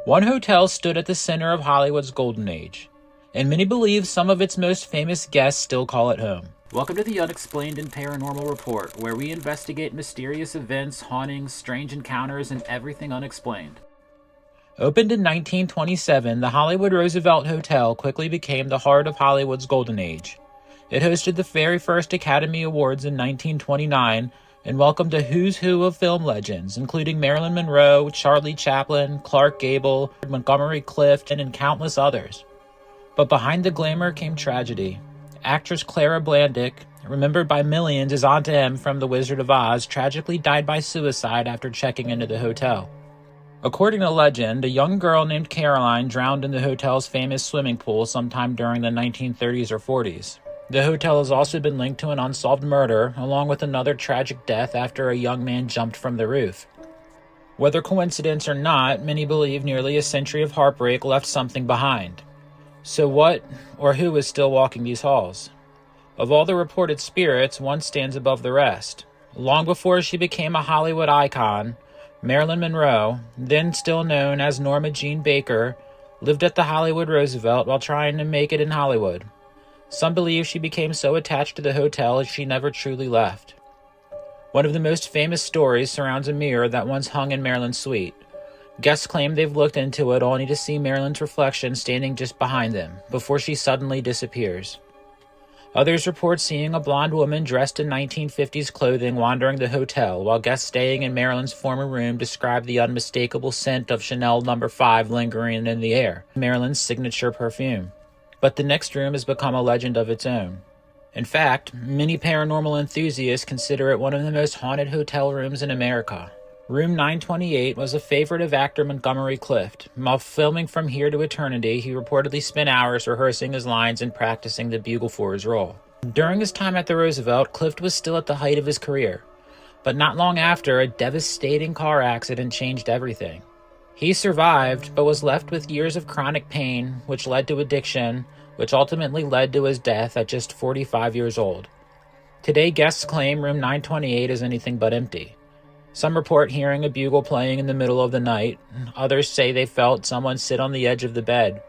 One hotel stood at the center of Hollywood's golden age, and many believe some of its most famous guests still call it home. Welcome to the Unexplained and Paranormal Report, where we investigate mysterious events, hauntings, strange encounters, and everything unexplained. Opened in 1927, the Hollywood Roosevelt Hotel quickly became the heart of Hollywood's golden age. It hosted the very first Academy Awards in 1929 and welcomed a who's who of film legends, including Marilyn Monroe, Charlie Chaplin, Clark Gable, Montgomery Clift, and countless others. But behind the glamour came tragedy. Actress Clara Blandick, remembered by millions as Aunt Em from The Wizard of Oz, tragically died by suicide after checking into the hotel. According to legend, a young girl named Caroline drowned in the hotel's famous swimming pool sometime during the 1930s or 40s. The hotel has also been linked to an unsolved murder, along with another tragic death after a young man jumped from the roof. Whether coincidence or not, many believe nearly a century of heartbreak left something behind. So what or who is still walking these halls? Of all the reported spirits, one stands above the rest. Long before she became a Hollywood icon, Marilyn Monroe, then still known as Norma Jean Baker, lived at the Hollywood Roosevelt while trying to make it in Hollywood. Some believe she became so attached to the hotel that she never truly left. One of the most famous stories surrounds a mirror that once hung in Marilyn's suite. Guests claim they've looked into it only to see Marilyn's reflection standing just behind them, before she suddenly disappears. Others report seeing a blonde woman dressed in 1950s clothing wandering the hotel, while guests staying in Marilyn's former room describe the unmistakable scent of Chanel No. 5 lingering in the air, Marilyn's signature perfume. But the next room has become a legend of its own. In fact, many paranormal enthusiasts consider it one of the most haunted hotel rooms in America. Room 928 was a favorite of actor Montgomery Clift. While filming From Here to Eternity, he reportedly spent hours rehearsing his lines and practicing the bugle for his role. During his time at the Roosevelt, Clift was still at the height of his career. But not long after, a devastating car accident changed everything. He survived, but was left with years of chronic pain, which led to addiction, which ultimately led to his death at just 45 years old. Today, guests claim room 928 is anything but empty. Some report hearing a bugle playing in the middle of the night. Others say they felt someone sit on the edge of the bed.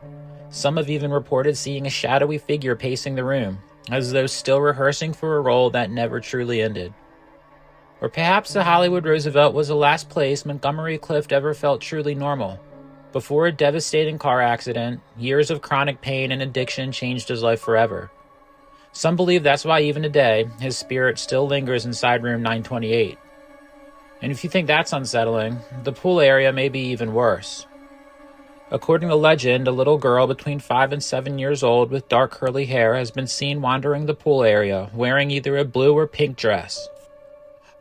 Some have even reported seeing a shadowy figure pacing the room, as though still rehearsing for a role that never truly ended. Or perhaps the Hollywood Roosevelt was the last place Montgomery Clift ever felt truly normal. Before a devastating car accident, years of chronic pain and addiction changed his life forever. Some believe that's why even today, his spirit still lingers inside room 928. And if you think that's unsettling, the pool area may be even worse. According to legend, a little girl between 5 and 7 years old with dark curly hair has been seen wandering the pool area, wearing either a blue or pink dress.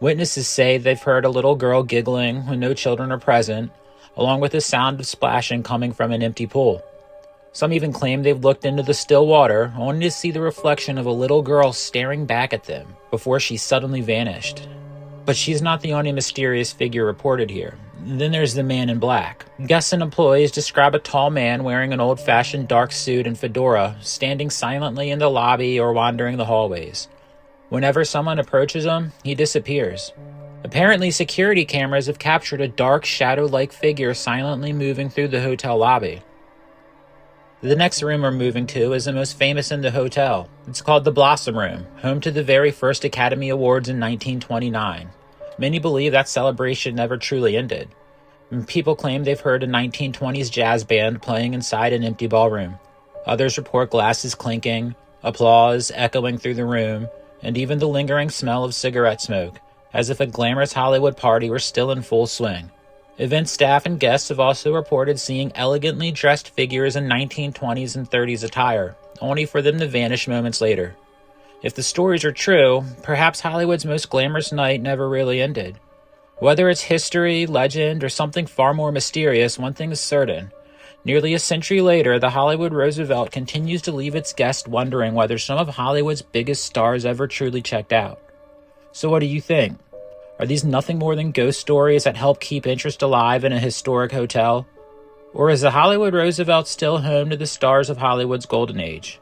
Witnesses say they've heard a little girl giggling when no children are present, along with the sound of splashing coming from an empty pool. Some even claim they've looked into the still water, only to see the reflection of a little girl staring back at them, before she suddenly vanished. But she's not the only mysterious figure reported here. Then there's the man in black. Guests and employees describe a tall man wearing an old-fashioned dark suit and fedora, standing silently in the lobby or wandering the hallways. Whenever someone approaches him, he disappears. Apparently, security cameras have captured a dark, shadow-like figure silently moving through the hotel lobby. The next room we're moving to is the most famous in the hotel. It's called the Blossom Room, home to the very first Academy Awards in 1929. Many believe that celebration never truly ended. People claim they've heard a 1920s jazz band playing inside an empty ballroom. Others report glasses clinking, applause echoing through the room, and even the lingering smell of cigarette smoke, as if a glamorous Hollywood party were still in full swing. Event staff and guests have also reported seeing elegantly dressed figures in 1920s and 30s attire, only for them to vanish moments later. If the stories are true, perhaps Hollywood's most glamorous night never really ended. Whether it's history, legend, or something far more mysterious, one thing is certain. Nearly a century later, the Hollywood Roosevelt continues to leave its guests wondering whether some of Hollywood's biggest stars ever truly checked out. So what do you think? Are these nothing more than ghost stories that help keep interest alive in a historic hotel? Or is the Hollywood Roosevelt still home to the stars of Hollywood's golden age?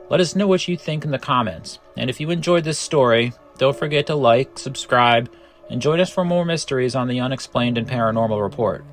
Let us know what you think in the comments. And if you enjoyed this story, don't forget to like, subscribe, and join us for more mysteries on the Unexplained and Paranormal Report.